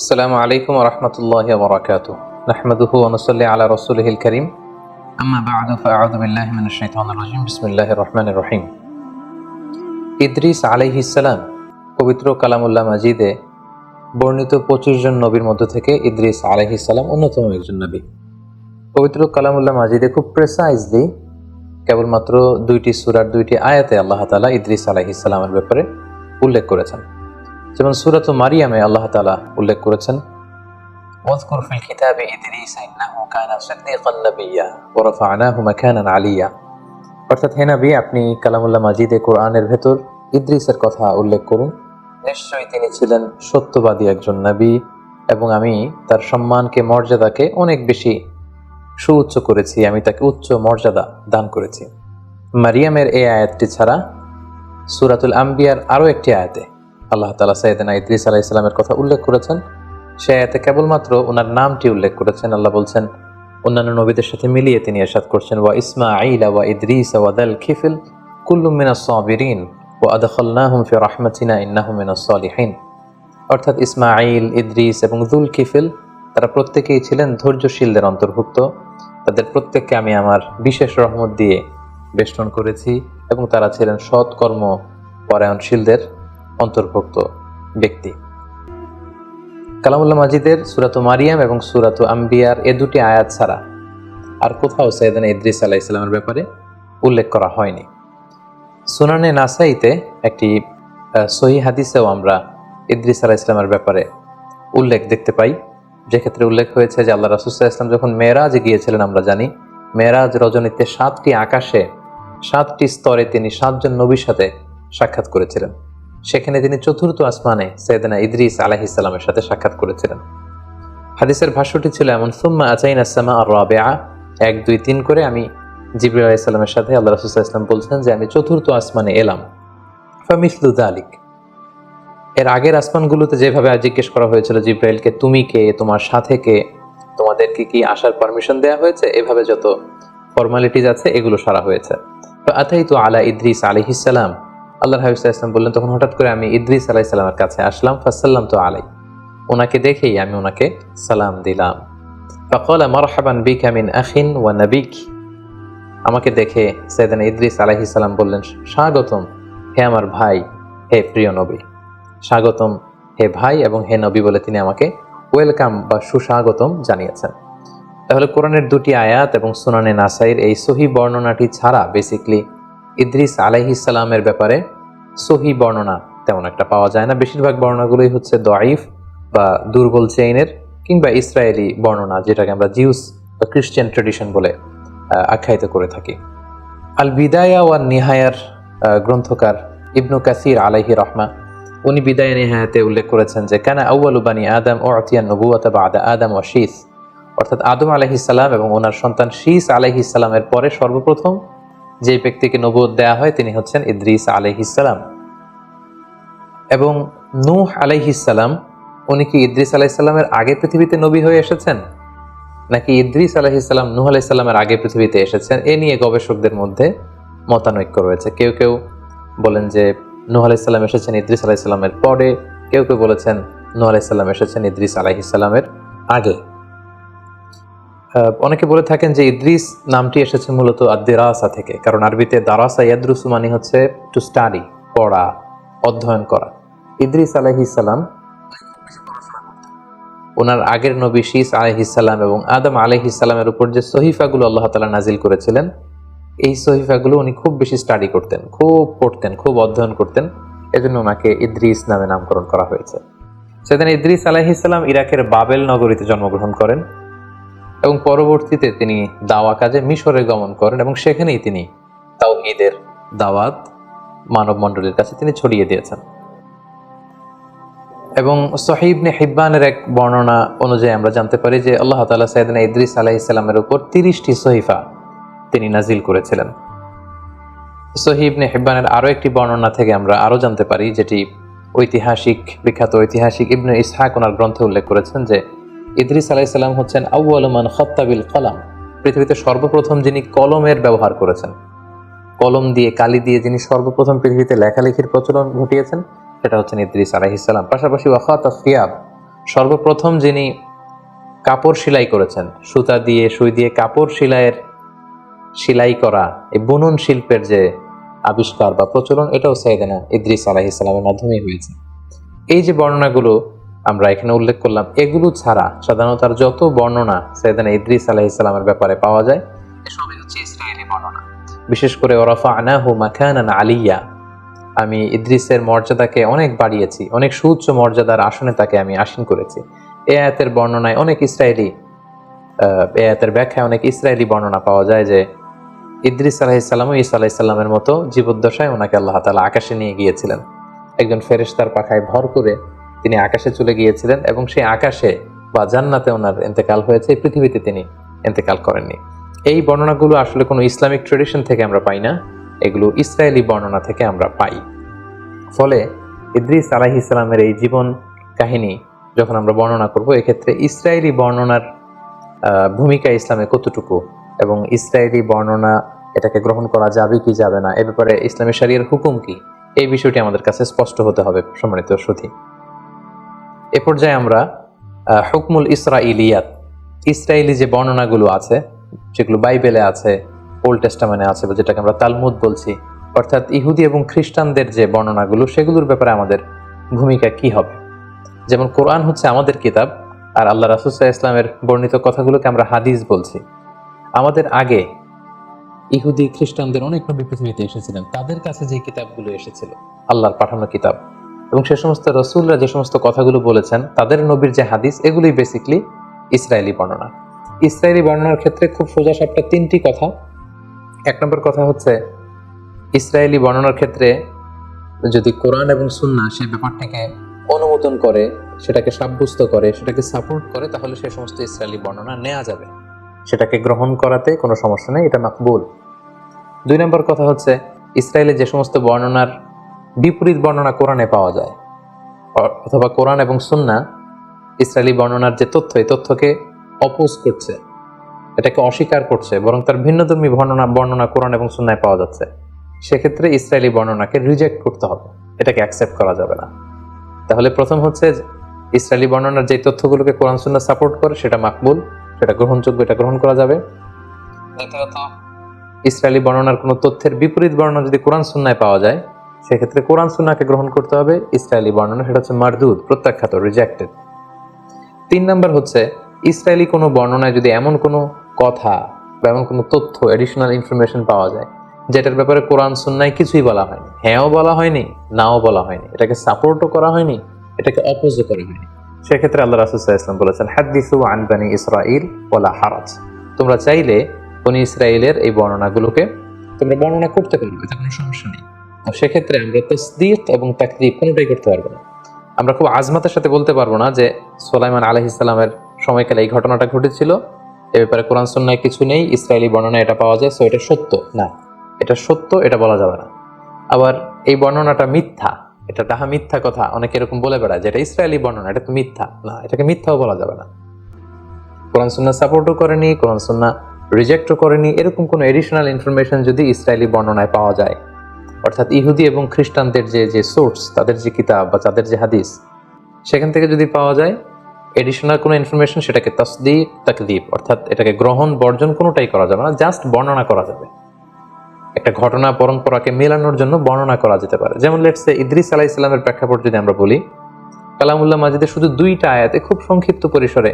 আসসালামু আলাইকুম ওয়া রাহমাতুল্লাহি ওয়া বারাকাতুহু। নাহমাদুহু ওয়া নুসাল্লি আলা রাসূলিহিল কারীম। আম্মা বা'দু ফাআউযু বিল্লাহি মিনাশ শাইতানির রাজীম। বিসমিল্লাহির রহমানির রহিম। ইদ্রিস আলাইহিস সালাম পবিত্র কালামুল্লাহ মাজিদে বর্ণিত 25 জন নবীর মধ্য থেকে ইদ্রিস আলাইহিস সালাম অন্যতম একজন নবী। পবিত্র কালামুল্লাহ মাজিদে খুব প্রেসাইজলি কেবলমাত্র 2টি সূরার 2টি আয়াতে আল্লাহ তাআলা ইদ্রিস আলাইহিস সালামের ব্যাপারে উল্লেখ করেছেন। যেমন সূরাতুল মারিয়ামে আল্লাহ তাআলা উল্লেখ করেছেন, ওয়াযকুর ফিল কিতাবি ইদ্রিস ইন্নাহু কানা সিদ্দীকান নাবিয়্যা ওয়া রাফা'নাহু মাকানান আলিয়্যা। অর্থাৎ হে নবী, আপনি কালামুল্লাহ মাজিদে কোরআনের ভেতর ইদ্রিসের কথা উল্লেখ করুন। নিশ্চয়ই তিনি ছিলেন সত্যবাদী একজন নবী এবং আমি তার সম্মানকে, মর্যাদাকে অনেক বেশি সুউচ্চ করেছি, আমি তাকে উচ্চ মর্যাদা দান করেছি। মারিয়ামের এই আয়াতটি ছাড়া সূরাতুল আম্বিয়ার আরও একটি আয়াতে আল্লাহ তাআলা সাইয়েদনা ইদ্রিস আলাইহিস সালামের কথা উল্লেখ করেছেন। সে আয়াতে কেবলমাত্র ওনার নামটি উল্লেখ করেছেন। আল্লাহ বলছেন, অন্যান্য নবীদের সাথে মিলিয়ে তিনি ইরশাদ করছেন, ওয়া ইসমাঈল ওয়া ইদ্রিস ওয়া দাল কিফল কুল্লুম মিনাস সাবিরিন ওয়া আদখালনাহুম ফি রাহমাতিনা ইন্নাহুম মিনাস সালিহিন। অর্থাৎ ইসমাঈল, ইদ্রিস এবং যুল কিফল তারা প্রত্যেকেই ছিলেন ধৈর্যশীলদের অন্তর্ভুক্ত। তাদের প্রত্যেককে আমি আমার বিশেষ রহমত দিয়ে বেষ্টন করেছি এবং তারা ছিলেন সৎকর্ম পরায়ণশীলদের অন্তর্ভুক্ত ব্যক্তি। কালামুল্লাহ মাজিদের সূরাতু মারিয়াম এবং সূরাতু আম্বিয়ার এ দুটি আয়াত ছাড়া আর কোথাও সাইয়েদনা ইদ্রিস আলাইহিস সালামের ব্যাপারে উল্লেখ করা হয়নি। সুনানে নাসাইতে একটি সহিহ হাদিসেও আমরা ইদ্রিস আলাইহিস সালামের ব্যাপারে উল্লেখ দেখতে পাই, যে ক্ষেত্রে উল্লেখ হয়েছে যে আল্লাহ রাসূল সাল্লাল্লাহু আলাইহি ওয়াসাল্লাম যখন মেরাজে গিয়েছিলেন, আমরা জানি মেরাজ রজনীতে 7টি আকাশে 7টি স্তরে তিনি 7 জন নবীর সাথে সাক্ষাৎ করেছিলেন। সেখানে তিনি চতুর্থ আসমানে সাইয়েদনা ইদ্রিস আলাইহিস সালামের সাথে সাক্ষাৎ করেছিলেন। হাদিসের ভাষ্যটি ছিল এমন, সুম্মা আতাইনা আস-সামা আর-রাবিআ, 1 2 3 করে আমি জিবরিল আলাইহিস সালামের সাথে আল্লাহ রাসূল সাল্লাল্লাহু আলাইহি ওয়াসাল্লাম বলছেন যে আমি চতুর্থ আসমানে এলাম। ফামিসলু যালিক, এর আগের আসমানগুলোতে যেভাবে জিজ্ঞেস করা হয়েছিল জিবরাইলকে, তুমি কে, তোমার সাথে কে, তোমাদেরকে কি আসার পারমিশন দেওয়া হয়েছে, এভাবে যত ফর্মালিটিজ আছে এগুলো সারা হয়েছে। তো আতাইতু আলা ইদ্রিস আলাইহিস সালাম, আল্লাহর হাবিব সাল্লাল্লাহু আলাইহি ওয়াসাল্লাম বললেন, তখন হঠাৎ করে আমি ইদ্রিস আলাইহিস সালামের কাছে আসলাম। ফাসাল্লামতু আলাই, ওনাকে দেখেই আমি ওনাকে সালাম দিলাম। ফাকালা মারহাবান বিকা মিন আখিন ওয়া নাবিক, আমাকে দেখে সাইয়েদনা ইদ্রিস আলাইহিস সালাম বললেন, স্বাগতম হে আমার ভাই, হে প্রিয় নবী। স্বাগতম হে ভাই এবং হে নবী বলে তিনি আমাকে ওয়েলকাম বা সুস্বাগতম জানিয়েছেন। তাহলে কোরআনের 2টি আয়াত এবং সুনানে নাসাইর এই সহি বর্ণনাটি ছাড়া বেসিক্যালি ইদ্রিস আলাইহিস সালামের ব্যাপারে সহি বর্ণনা তেমন একটা পাওয়া যায় না। বেশিরভাগ বর্ণনাগুলোই হচ্ছে দঈফ বা দুর্বল চেইনের কিংবা ইসরায়েলি বর্ণনা, যেটাকে আমরা জিউস বা খ্রিস্টান ট্রেডিশন বলে আখ্যায়িত করে থাকি। আল বিদায়া ওয়ান নিহায়ার গ্রন্থকার ইবনু কাসির আলাইহি রহমা, উনি বিদায় নিহায়াতে উল্লেখ করেছেন যে কানা আউয়ালু বানি আদম উতিয়া নবুওয়াতা বাদা আদম ওয়া শীস, অর্থাৎ আদম আলাইহিস সালাম এবং ওনার সন্তান শীস আলাইহিস সালামের পরে সর্বপ্রথম যে ব্যক্তিকে নবুয়ত দেয়া হয় তিনি হচ্ছেন ইদ্রিস আলাইহিস সালাম। এবং নূহ আলাইহিস সালাম, উনি কি ইদ্রিস আলাইহিস সালামের আগে পৃথিবীতে নবী হয়ে এসেছেন নাকি ইদ্রিস আলাইহিস সালাম নূহ আলাইহিস সালামের আগে পৃথিবীতে এসেছেন, এ নিয়ে গবেষকদের মধ্যে মতানৈক্য রয়েছে। কেউ কেউ বলেন যে নূহ আলাইহিস সালাম এসেছেন ইদ্রিস আলাইহিস সালামের পরে, কেউ কেউ বলেছেন নূহ আলাইহিস সালাম এসেছেন ইদ্রিস আলাইহিস সালামের আগে। অনেকে বলে থাকেন যে ইদ্রিস নামটি এসেছে মূলত আদ-দিরাসা থেকে, কারণ আরবিতে দারাসা ইয়াদরুসু মানে হচ্ছে টু স্টাডি, পড়া, অধ্যয়ন করা। ইদ্রিস আলাইহিস সালাম ওনার আগের নবী শীস আলাইহিস সালাম এবং আদম আলাইহিস সালামের উপর যে সহিফাগুলো আল্লাহ তাআলা নাজিল করেছিলেন, এই সহিফাগুলো উনি খুব বেশি স্টাডি করতেন, খুব পড়তেন, খুব অধ্যয়ন করতেন। এজন্য ওনাকে ইদ্রিস নামে নামকরণ করা হয়েছে। সেদিন ইদ্রিস আলাইহিস সালাম ইরাকের বাবেল নগরীতে জন্মগ্রহণ করেন এবং পরবর্তীতে তিনি দাওয়া কাজে মিশরে গমন করেন এবং সেখানেই তিনি তাওহীদের দাওয়াত মানব মণ্ডলীর কাছে তিনি ছড়িয়ে দিয়েছেন। এবং সহিহ ইবনে হিব্বানের এক বর্ণনা অনুযায়ী আমরা জানতে পারি যে আল্লাহ তাআলা সাইয়েদনা ইদ্রিস আলাইহিস সালামের উপর 30টি সহিফা তিনি নাজিল করেছিলেন। সহিহ ইবনে হিব্বানের আরো একটি বর্ণনা থেকে আমরা আরো জানতে পারি, যেটি বিখ্যাত ঐতিহাসিক ইবনে ইসহাক ওনার গ্রন্থে উল্লেখ করেছেন যে ইদ্রিস আলাইহিস সালাম হচ্ছেন আউয়ালু মান খাত্তা বিল কলম, পৃথিবীতে সর্বপ্রথম যিনি কলমের ব্যবহার করেছেন, কলম দিয়ে কালি দিয়ে যিনি সর্বপ্রথম পৃথিবীতে লেখালেখির প্রচলন ঘটিয়েছেন সেটা হচ্ছেন ইদ্রিস আলাইহিস সালাম। পাশাপাশি ওয়াখাতা সিয়াব, সর্বপ্রথম যিনি কাপড় সেলাই করেছেন, সুতা দিয়ে সুই দিয়ে কাপড় সেলাই করা, এই বুনন শিল্পের যে আবিষ্কার বা প্রচলন, এটাও সাইয়েদনা ইদ্রিস আলাইহিস সালামের মাধ্যমেই হয়েছে। এই যে বর্ণনাগুলো আমরা এখানে উল্লেখ করলাম, এগুলো ছাড়া সাধারণত আর যত বর্ণনা সাইয়েদনা ইদ্রিস আলাইহিস সালামের ব্যাপারে পাওয়া যায় সবই হচ্ছে ইসরায়েলি বর্ণনা। বিশেষ করে ওরাফা'নাহু মাকানান আলিয়্যা, আমি ইদ্রিসের মর্যাদাকে অনেক বাড়িয়েছি, অনেক সুউচ্চ মর্যাদার আসনে তাকে আমি আসীন করেছি। এই আয়াতের বর্ণনায় অনেক ইসরায়েলি এই আয়াতের ব্যাখ্যায় অনেক ইসরায়েলি বর্ণনা পাওয়া যায় যে ইদ্রিস আলাইহিস সালাম ও ঈসা আলাইহিস সালামের মতো জীবদ্দশায় ওনাকে আল্লাহ তাআলা আকাশে নিয়ে গিয়েছিলেন। একজন ফেরেশতার পাখায় ভর করে তিনি আকাশে চলে গিয়েছিলেন এবং সেই আকাশে বা জান্নাতে ওনার ইন্তেকাল হয়েছে, পৃথিবীতে তিনি ইন্তেকাল করেননি। এই বর্ণনাগুলো আসলে কোনো ইসলামিক ট্রেডিশন থেকে আমরা পাই না, এগুলো ইসরায়েলি বর্ণনা থেকে আমরা পাই। ফলে ইদ্রিস আলাইহিস সালামের এই জীবন কাহিনী যখন আমরা বর্ণনা করব, এক্ষেত্রে ইসরায়েলি বর্ণনার ভূমিকা ইসলামে কতটুকু এবং ইসরায়েলি বর্ণনা এটাকে গ্রহণ করা যাবে কি যাবে না, এ ব্যাপারে ইসলামী শরিয়ার হুকুম কি, এই বিষয়টি আমাদের কাছে স্পষ্ট হতে হবে সম্মানিত সুধী। এ পর্যায়ে আমরা হুকমুল ইসরাইলিয়াত, ইসরায়েলি যে বর্ণনাগুলো আছে, যেগুলো বাইবেলে আছে, ওল্ড টেস্টামেন্টে আছে, বা যেটাকে আমরা তালমুদ বলছি, অর্থাৎ ইহুদি এবং খ্রিস্টানদের যে বর্ণনাগুলো, সেগুলোর ব্যাপারে আমাদের ভূমিকা কি হবে। যেমন কোরআন হচ্ছে আমাদের কিতাব, আর আল্লাহ রাসূল সাল্লাল্লাহু আলাইহি ওয়াসাল্লামের বর্ণিত কথাগুলোকে আমরা হাদিস বলছি। আমাদের আগে ইহুদি খ্রিস্টানদের অনেক নবী পৃথিবীতে এসেছিলেন, তাদের কাছে যে কিতাবগুলো এসেছিল আল্লাহর পাঠানো কিতাব, এবং সে সমস্ত রসুলরা যে সমস্ত কথাগুলো বলেছেন, তাদের নবীর যে হাদিস, এগুলোই বেসিকলি ইসরায়েলি বর্ণনা। ইসরায়েলি বর্ণনার ক্ষেত্রে খুব সোজা সাপটা তিনটি কথা। এক নম্বর কথা হচ্ছে, ইসরায়েলি বর্ণনার ক্ষেত্রে যদি কোরআন এবং সুন্নাহ সেই ব্যাপারটাকে অনুমোদন করে, সেটাকে সাব্যস্ত করে, সেটাকে সাপোর্ট করে, তাহলে সেই সমস্ত ইসরায়েলি বর্ণনা নেওয়া যাবে, সেটাকে গ্রহণ করাতে কোনো সমস্যা নেই, এটা মাকবুল। দুই নম্বর কথা হচ্ছে, ইসরায়েলের যে সমস্ত বর্ণনার বিপরীত বর্ণনা কোরআনে পাওয়া যায়, অথবা কোরআন এবং সুন্নাহ ইসরায়েলি বর্ণনার যে তথ্য, এই তথ্যকে অপোজ করছে, এটাকে অস্বীকার করছে, বরং তার ভিন্নধর্মী বর্ণনা কোরআন এবং সুন্নায় পাওয়া যাচ্ছে, সেক্ষেত্রে ইসরায়েলি বর্ণনাকে রিজেক্ট করতে হবে, এটাকে অ্যাকসেপ্ট করা যাবে না। তাহলে প্রথম হচ্ছে, ইসরায়েলি বর্ণনার যে তথ্যগুলোকে কোরআন সুন্নাহ সাপোর্ট করে সেটা মাকবুল, সেটা গ্রহণযোগ্য, এটা গ্রহণ করা যাবে। দ্বিতীয়ত, ইসরায়েলি বর্ণনার কোনো তথ্যের বিপরীত বর্ণনা যদি কোরআন সুন্নায় পাওয়া যায়, সেক্ষেত্রে কোরআন সুন্নাহকে গ্রহণ করতে হবে, ইসরায়েলি বর্ণনা সেটা হচ্ছে মারদুদ, প্রত্যাখ্যাত, রিজেক্টেড। তিন নম্বর হচ্ছে, ইসরায়েলি কোনো বর্ণনায় যদি এমন কোনো কথা বা এমন কোনো তথ্য, এডিশনাল ইনফরমেশন পাওয়া যায়, যেটার ব্যাপারে কোরআন সুন্নায় কিছুই বলা হয়নি, হ্যাঁও বলা হয়নি, নাও বলা হয়নি, এটাকে সাপোর্টও করা হয়নি, এটাকে অপোজও করা হয়নি, সেক্ষেত্রে আল্লাহ রাসূল সাল্লাল্লাহু আলাইহি ওয়াসাল্লাম বলেছেন, হাদ্দিসু আন বানি ইসরাঈল ওয়ালা হারাজ, তোমরা চাইলে বনি ইসরাঈলের এই বর্ণনাগুলোকে তোমরা বর্ণনা করতে পারবে, এতে কোনো সমস্যা নেই। তো সেক্ষেত্রে আমরা তাসদীক এবং তাকযীব কোনোটাই করতে পারবো না। আমরা খুব আজমাতের সাথে বলতে পারবো না যে সুলাইমান আলাইহিস সালামের সময়কালে এই ঘটনাটা ঘটেছিল, এ ব্যাপারে কোরআন সুন্নায় কিছু নেই, ইসরায়েলি বর্ণনায় এটা পাওয়া যায়, সো এটা সত্য না, এটা সত্য, এটা বলা যাবে না। আবার এই বর্ণনাটা মিথ্যা, এটা ডাহা মিথ্যা কথা অনেকে এরকম বলে বেড়ায়, যেটা ইসরায়েলি বর্ণনা, এটা তো মিথ্যা না, এটাকে মিথ্যাও বলা যাবে না। কোরআন সুন্নাহ সাপোর্টও করেনি, কোরআন সুন্নাহ রিজেক্টও করেনি, এরকম কোনো এডিশনাল ইনফরমেশন যদি ইসরায়েলি বর্ণনায় পাওয়া যায়, অর্থাৎ ইহুদি এবং খ্রিস্টানদের যে সোর্স, তাদের যে কিতাব বা তাদের যে হাদিস, সেখান থেকে যদি পাওয়া যায় এডিশনাল কোনো ইনফরমেশন, সেটাকে তাসদীক তাকযীব, অর্থাৎ এটাকে গ্রহণ বর্জন কোনোটাই করা যাবে না, জাস্ট বর্ণনা করা যাবে। একটা ঘটনা পরম্পরাকে মেলানোর জন্য বর্ণনা করা যেতে পারে। যেমন লেটস সে ইদ্রিস আলাইহিস সালামের প্রেক্ষাপট যদি আমরা বলি, কালামুল্লাহ মাজিদে শুধু 2টা আয়াতে খুব সংক্ষিপ্ত পরিসরে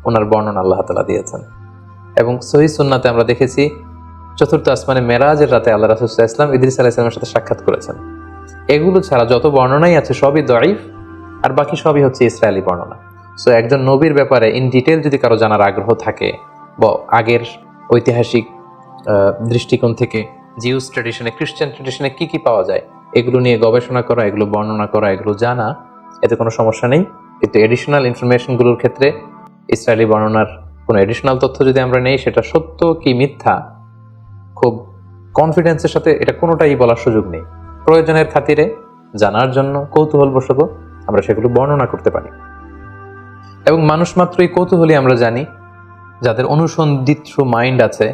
ওনার বর্ণনা আল্লাহ তাআলা দিয়েছেন, এবং সহিহ সুন্নাতে আমরা দেখেছি 4th আসমানে মেরাজের রাতে আল্লাহ রাসূল সাল্লাল্লাহু আলাইহি ওয়াসাল্লাম ইদ্রিস আলাইহিস সালামের সাথে সাক্ষাৎ করেছেন। এগুলো ছাড়া যত বর্ণনাই আছে সবই দঈফ, আর বাকি সবই হচ্ছে ইসরায়েলি বর্ণনা। সো একজন নবীর ব্যাপারে ইন ডিটেইল যদি কারো জানার আগ্রহ থাকে, বা আগের ঐতিহাসিক দৃষ্টিকোণ থেকে জিউস ট্র্যাডিশনে, খ্রিস্টান ট্র্যাডিশনে কি কি পাওয়া যায়, এগুলো নিয়ে গবেষণা করা, এগুলো বর্ণনা করা, এগুলো জানা, এতে কোনো সমস্যা নেই। কিন্তু এডিশনাল ইনফরমেশনগুলোর ক্ষেত্রে ইসরায়েলি বর্ণনার কোনো এডিশনাল তথ্য যদি আমরা নেই, সেটা সত্য কি মিথ্যা খুব কনফিডেন্সের সাথে এটা কোনোটাই বলার সুযোগ নেই। প্রয়োজনের খাতিরে, জানার জন্য, কৌতূহলবশত আমরা সেগুলো বর্ণনা করতে পারি। এবং মানুষ মাত্রই কৌতূহলী আমরা জানি, যাদের অনুসন্ধিৎসু মাইন্ড আছে,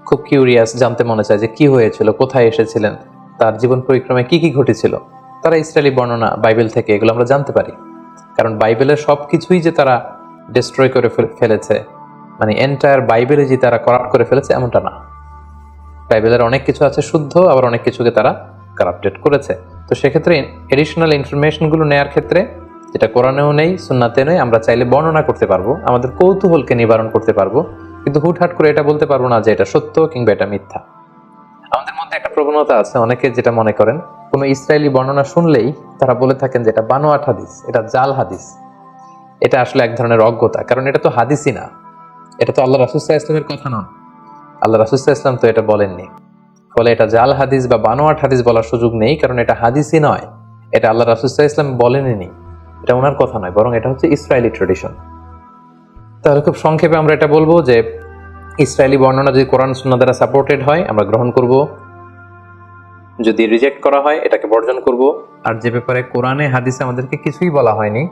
খুব কিউরিয়াস, জানতে মনে চায় যে কি হয়েছিল, কোথায় এসেছিলেন, তার জীবন পরিক্রমায় কি কি ঘটেছিল, তারা ইসরায়েলি বর্ণনা বাইবেল থেকে এগুলো আমরা জানতে পারি। কারণ বাইবেলের সব কিছুই যে তারা ডিস্ট্রয় করে ফেলেছে, মানে এন্টায়ার বাইবেলে যে তারা করাপ্ট করে ফেলেছে এমনটা না। বাইবেলের অনেক কিছু আছে শুদ্ধ, আবার অনেক কিছুকে তারা কারাপ্টেড করেছে। তো সেক্ষেত্রে এডিশনাল ইনফরমেশনগুলো নেওয়ার ক্ষেত্রে, যেটা কোরআনেও নেই সুন্নাতে নেই, আমরা চাইলে বর্ণনা করতে পারবো, আমাদের কৌতূহলকে নিবারণ করতে পারবো, কিন্তু হুটহাট করে এটা বলতে পারবো না যে এটা সত্য কিংবা এটা মিথ্যা। আমাদের মধ্যে একটা প্রবণতা আছে, অনেকে যেটা মনে করেন কোনো ইসরায়েলি বর্ণনা শুনলেই তারা বলে থাকেন যে এটা বানোয়াট হাদিস, এটা জাল হাদিস। এটা আসলে এক ধরনের অজ্ঞতা, কারণ এটা তো হাদিসই না, এটা তো আল্লাহ রাসূল সাল্লাল্লাহু আলাইহি ওয়াসাল্লামের কথা নয়। আল্লাহ রাসূল সাল্লাল্লাহু আলাইহি ওয়াসাল্লাম তো এটা বলেননি। ফলে এটা জাল হাদিস বা বানোয়াট হাদিস বলার সুযোগ নেই, কারণ এটা হাদিসই নয়, এটা আল্লাহ রাসূল সাল্লাল্লাহু আলাইহি ওয়াসাল্লাম বলেননি, এটা ওনার কথা নয়, বরং এটা হচ্ছে ইসরায়েলি ট্রেডিশন। তাহলে খুব সংক্ষেপে আমরা এটা বলবো যে ইসরায়েলি বর্ণনা যদি কোরআন সুন্নাহ দ্বারা সাপোর্টেড হয় আমরা গ্রহণ করব, যদি রিজেক্ট করা হয় এটাকে বর্জন করব। আর যে ব্যাপারে কোরআনে হাদিসে আমাদেরকে কিছুই বলা হয়নি,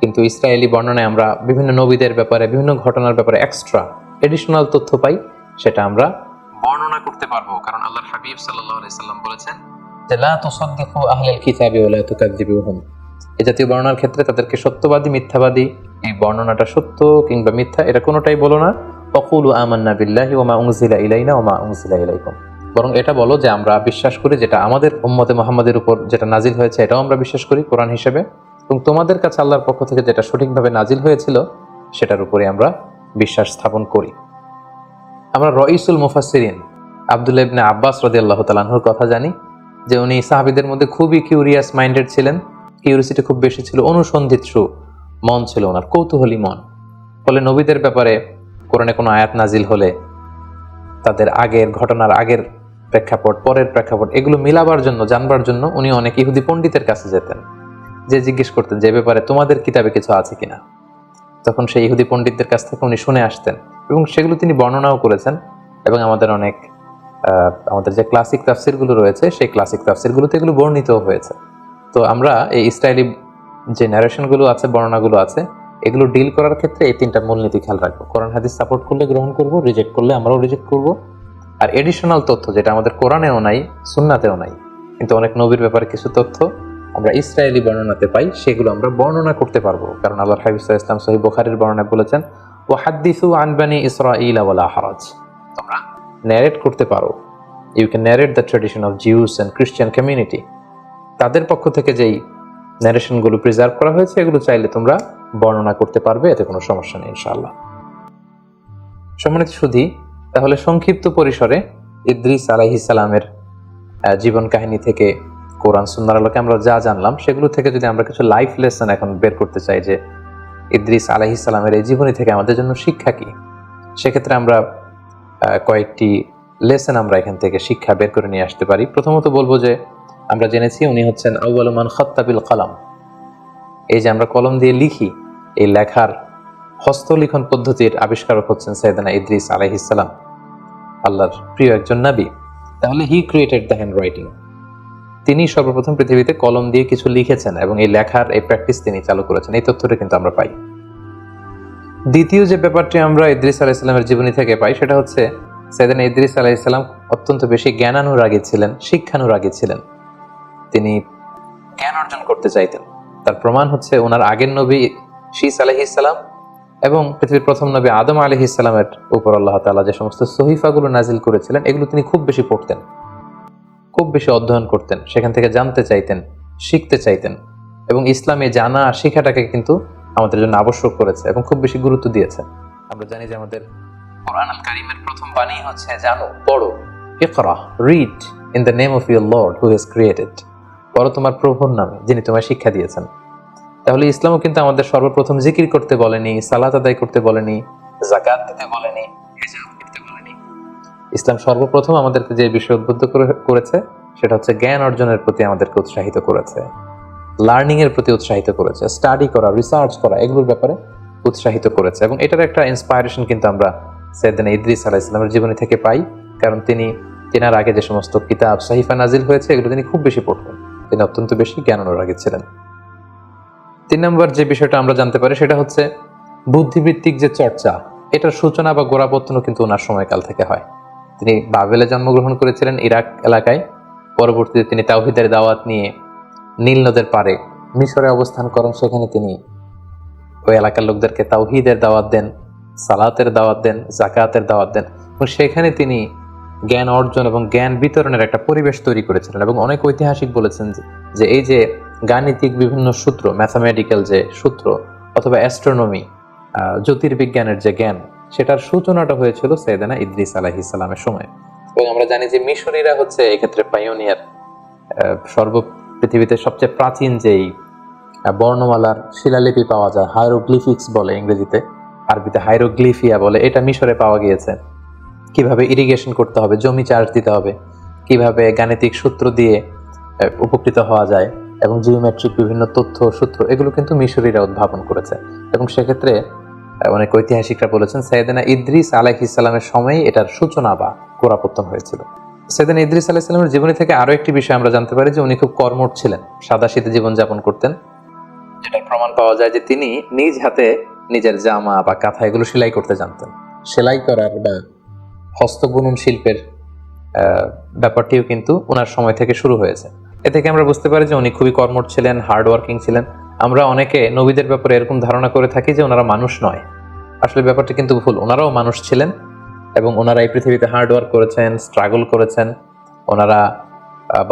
কিন্তু ইসরায়েলি বর্ণনায় আমরা বিভিন্ন নবীদের ব্যাপারে, বিভিন্ন ঘটনার ব্যাপারে এক্সট্রা এডিশনাল তথ্য পাই, সেটা আমরা বর্ণনা করতে পারবো। কারণ আল্লাহর হাবিব সাল্লাল্লাহু আলাইহি সাল্লাম বলেছেন যে লা তুসাদ্দিকু আহলাল কিতাবি ওয়া লা তুকাযযিবুহুম। এই জাতীয় বর্ণনার ক্ষেত্রে তাদেরকে সত্যবাদী মিথ্যাবাদী, এই বর্ণনাটা সত্য কিংবা মিথ্যা এটা কোনোটাই বলো না। ওয়াকুলু আমান্না বিল্লাহি ওয়া মা উনজিলা ইলাইনা ওয়া মা উনজিলা ইলাইকুম। বরং এটা বলো যে আমরা বিশ্বাস করি যেটা আমাদের উম্মতে মুহাম্মাদের উপর যেটা নাজিল হয়েছে এটাও আমরা বিশ্বাস করি কোরআন হিসেবে, এবং তোমাদের কাছে আল্লাহর পক্ষ থেকে যেটা সঠিকভাবে নাজিল হয়েছিল সেটার উপরে আমরা বিশ্বাস স্থাপন করি। আমরা রঈসুল মুফাসসিরিন আব্দুল্লাহ ইবনে আব্বাস রাদিয়াল্লাহু তাআলা আনহুর কথা জানি যে উনি সাহাবীদের মধ্যে খুবই কিউরিয়াস মাইন্ডেড ছিলেন, কিউরিওসিটি খুব বেশি ছিল, অনুসন্ধিৎসু মন ছিল ওনার, কৌতূহলী মন। ফলে নবীদের ব্যাপারে কোরআনে কোনো আয়াত নাজিল হলে তাদের আগের ঘটনার আগের প্রেক্ষাপট, পরের প্রেক্ষাপট, এগুলো মিলাবার জন্য, জানবার জন্য উনি অনেক ইহুদি পণ্ডিতের কাছে যেতেন, যে জিজ্ঞেস করতেন যে ব্যাপারে তোমাদের কিতাবে কিছু আছে কিনা। তখন সেই ইহুদি পণ্ডিতদের কাছ থেকে উনি শুনে আসতেন এবং সেগুলো তিনি বর্ণনাও করেছেন। এবং আমাদের যে ক্লাসিক তাফসিরগুলো রয়েছে সেই ক্লাসিক তাফসিরগুলোতে এগুলো বর্ণিতও হয়েছে। তো আমরা এই ইসরায়েলি যে ন্যারেশনগুলো আছে, বর্ণনাগুলো আছে, এগুলো ডিল করার ক্ষেত্রে এই তিনটা মূলনীতি খেয়াল রাখবো। কোরআন হাদিস সাপোর্ট করলে গ্রহণ করব, রিজেক্ট করলে আমরাও রিজেক্ট করব। আর এডিশনাল তথ্য যেটা আমাদের কোরআনেও নাই, সুন্নাতেও নাই, কিন্তু অনেক নবীর ব্যাপারে কিছু তথ্য আমরা ইসরায়েলি বর্ণনাতে পাই, সেগুলো আমরা বর্ণনা করতে পারবো। কারণ আল্লাহর হাবিব সাল্লাল্লাহু আলাইহি ওয়াসাল্লাম সহিহ বুখারীর বর্ণনায় বলেছেন ওয়া হাদ্দিসু আন বানি ইসরাঈল ওয়ালা হারাজ। তোমরা ন্যারেট করতে পারো, you can narrate the tradition of Jews and Christian community. তাদের পক্ষ থেকে যেই ন্যারেশনগুলো প্রিজার্ভ করা হয়েছে এগুলো চাইলে তোমরা বর্ণনা করতে পারবে, এতে কোনো সমস্যা নেই ইনশাআল্লাহ। সম্মানিত সুধী, তাহলে সংক্ষিপ্ত পরিসরে ইদ্রিস আলাইহিস সালামের জীবন কাহিনী থেকে কোরআন সুন্নাহর আলোকে আমরা যা জানলাম, সেগুলো থেকে যদি আমরা কিছু লাইফ লেসন এখন বের করতে চাই যে ইদ্রিস আলাইহিস সালামের এই জীবনী থেকে আমাদের জন্য শিক্ষা কি, সেক্ষেত্রে আমরা কয়েকটি লেসন আমরা এখান থেকে শিক্ষা বের করে নিয়ে আসতে পারি। প্রথমত বলবো যে আমরা জেনেছি উনি হচ্ছেন আউয়ালু মান খাত্তা বিল কলম। এই যে আমরা কলম দিয়ে লিখি, এই লেখার হস্তলিখন পদ্ধতির আবিষ্কারক হচ্ছেন সাইয়েদনা ইদ্রিস আলাইহিস সালাম, আল্লাহর প্রিয় একজন নবী। তাহলে হি ক্রিয়েটেড দ্য হ্যান্ড রাইটিং, তিনি সর্বপ্রথম পৃথিবীতে কলম দিয়ে কিছু লিখেছেন এবং এই লেখার এই প্র্যাকটিস তিনি চালু করেছেন, এই তথ্যটা কিন্তু আমরা পাই। দ্বিতীয় যে ব্যাপারটি আমরা ইদ্রিস আলাইহিস সালামের জীবনী থেকে পাই সেটা হচ্ছে সাইয়েদনা ইদ্রিস আলাইহিস সালাম অত্যন্ত বেশি জ্ঞানানুরাগী ছিলেন, শিক্ষানুরাগী ছিলেন। তিনি জ্ঞান অর্জন করতে চাইতেন। তার প্রমাণ হচ্ছে ওনার আগের নবী শীস আলাইহিস সালাম এবং পৃথিবীর প্রথম নবী আদম আলাইহিস সালামের উপর আল্লাহ তাআলা যে সমস্ত সহিফাগুলো নাজিল করেছিলেন এগুলো তিনি খুব বেশি পড়তেন, খুব বেশি অধ্যয়ন করতেন, সেখান থেকে জানতে চাইতেন, শিখতে চাইতেন। এবং ইসলামে জানা শিখাটাকে কিন্তু আমাদের জন্য আবশ্যক করেছে এবং খুব বেশি গুরুত্ব দিয়েছে। আমরা জানি যে আমাদের কোরআন আল কারীমের প্রথম বাণী হচ্ছে জানো, পড়ো, ইকরা, read in the name of your lord who has created. পড়ো তোমার প্রভুর নামে যিনি তোমায় শিক্ষা দিয়েছেন। তাহলে ইসলামও কিন্তু আমাদের সর্বপ্রথম জিকির করতে বলেনি, সালাত আদায় করতে বলেনি, যাকাত দিতে বলেনি, হিজাব করতে বলেনি। ইসলাম সর্বপ্রথম আমাদেরকে যে বিষয় উদ্বুদ্ধ করেছে সেটা হচ্ছে জ্ঞান অর্জনের প্রতি আমাদেরকে উৎসাহিত করেছে, লার্নিং এর প্রতি উৎসাহিত করেছে, স্টাডি করা, রিসার্চ করা, এগুলোর ব্যাপারে উৎসাহিত করেছে। এবং এটার একটা ইন্সপায়ারেশন কিন্তু আমরা সাইয়েদনা ইদ্রিস আলাইহিস সালামের জীবনী থেকে পাই। কারণ তিনার আগে যে সমস্ত কিতাব সাহিফা নাজিল হয়েছে এগুলো তিনি খুব বেশি পড়তেন, তিনি অত্যন্ত বেশি জ্ঞান অনুরাগী ছিলেন। 3 নম্বর যে বিষয়টা আমরা জানতে পারি সেটা হচ্ছে বুদ্ধিবৃত্তিক যে চর্চা, এটার সূচনা বা গোড়াপত্তনও কিন্তু ওনার সময়কাল থেকে হয়। তিনি বাবেলে জন্মগ্রহণ করেছিলেন, ইরাক এলাকায়। পরবর্তীতে তিনি তাওহীদের দাওয়াত নিয়ে নীল নদের পারে মিশরে অবস্থান করেন, সেখানে তিনি ওই এলাকার লোকদেরকে তাওহীদের দাওয়াত দেন, সালাতের দাওয়াত দেন, জাকাতের দাওয়াত দেন, এবং সেখানে তিনি জ্ঞান অর্জন এবং জ্ঞান বিতরণের একটা পরিবেশ তৈরি করেছিলেন। এবং অনেক ঐতিহাসিক বলেছেন যে এই যে গাণিতিক বিভিন্ন সূত্র, ম্যাথামেটিক্যাল যে সূত্র অথবা অ্যাস্ট্রোনমি, জ্যোতির্বিজ্ঞানের যে জ্ঞান, সেটার সূচনাটা হয়েছিল সাইয়েদনা ইদ্রিস আলাইহিস সালামের সময়। এবং আমরা জানি যে মিশরীরা হচ্ছে এক্ষেত্রে পাইওনিয়ার। পৃথিবীতে সবচেয়ে প্রাচীন যেই বর্ণমালার শিলালিপি পাওয়া যায়, হাইরোগ্লিফিক্স বলে ইংরেজিতে, আরবিতে হাইরোগ্লিফিয়া বলে, এটা মিশরে পাওয়া গিয়েছে। কিভাবে ইরিগেশন করতে হবে, জমি চাষ দিতে হবে, কিভাবে গাণিতিক সূত্র দিয়ে উপকৃত হওয়া যায়, এবং জিওমেট্রিক বিভিন্ন তথ্য সূত্র, এগুলো কিন্তু মিশরীরা উদ্ভাবন করেছে। এবং সেক্ষেত্রে অনেক ঐতিহাসিকরা বলেছেন সাইয়েদনা ইদ্রিস আলাইহিস সালামের সময় এটার সূচনা বা গোড়াপত্তন হয়েছিল। সাইয়েদনা ইদ্রিস আলাইহিস সালামের জীবনী থেকে আরো একটি বিষয় আমরা জানতে পারি যে উনি খুব কর্মঠ ছিলেন, সাদাসিধে জীবনযাপন করতেন, যেটার প্রমাণ পাওয়া যায় যে তিনি নিজ হাতে নিজের জামা বা কাঁথা এগুলো সেলাই করতে জানতেন। সেলাই করার বা হস্তবুনন শিল্পের ব্যাপারটিও কিন্তু ওনার সময় থেকে শুরু হয়েছে। এ থেকে আমরা বুঝতে পারি যে উনি খুবই কর্মঠ ছিলেন, হার্ড ওয়ার্কিং ছিলেন। আমরা অনেকে নবীদের ব্যাপারে এরকম ধারণা করে থাকি যে ওনারা মানুষ নয়, আসলে ব্যাপারটা কিন্তু ভুল। ওনারাও মানুষ ছিলেন এবং ওনারা এই পৃথিবীতে হার্ড ওয়ার্ক করেছেন, স্ট্রাগল করেছেন। ওনারা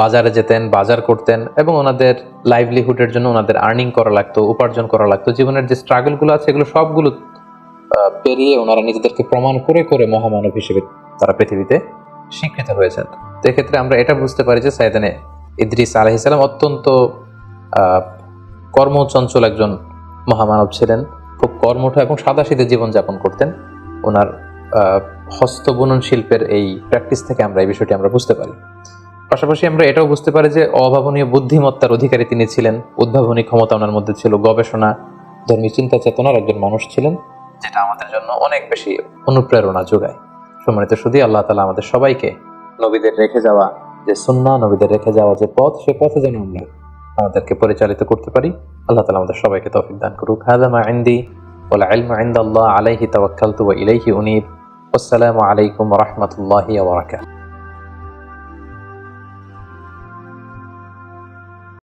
বাজারে যেতেন, বাজার করতেন, এবং ওনাদের লাইভলিহুডের জন্য ওনাদের আর্নিং করা লাগতো, উপার্জন করা লাগতো। জীবনের যে স্ট্রাগলগুলো আছে এগুলো সবগুলো পেরিয়ে ওনারা নিজেদেরকে প্রমাণ করে করে মহামানব হিসেবে তারা পৃথিবীতে স্বীকৃত হয়েছেন। তো এক্ষেত্রে আমরা এটা বুঝতে পারি যে সাইয়েদনা ইদ্রিস আলাইহিস সালাম অত্যন্ত কর্মচঞ্চল একজন মহামানব ছিলেন, খুব কর্মঠ এবং সাদাসিধে জীবনযাপন করতেন। ওনার হস্তবুনন শিল্পের এই প্র্যাকটিস থেকে আমরা এই বিষয়টি আমরা বুঝতে পারি। পাশাপাশি আমরা এটাও বুঝতে পারি যে অভাবনীয় বুদ্ধিমত্তার অধিকারী তিনি ছিলেন, উদ্ভাবনী ক্ষমতা ওনার মধ্যে ছিল, গবেষণা, ধর্মী চিন্তা চেতনার একজন মানুষ ছিলেন, যেটা আমাদের জন্য অনেক বেশি অনুপ্রেরণা যোগায়। সম্মানিত শুধু আল্লাহ তাআলা আমাদের সবাইকে নবীদের রেখে যাওয়া যে সুন্নাহ, নবীদের রেখে যাওয়া যে পথ, সে পথে যেন আমরা আমাদেরকে পরিচালিত করতে পারি। আল্লাহ তাআলা আমাদের সবাইকে তৌফিক দান করুক। হাযা মা ইনদি ওয়াল ইলমু ইনদাল্লাহ আলাইহি তাওয়াক্কালতু ওয়া ইলাইহি উনীব। আসসালামু আলাইকুম ওয়া রাহমাতুল্লাহি ওয়া বারাকাতুহু।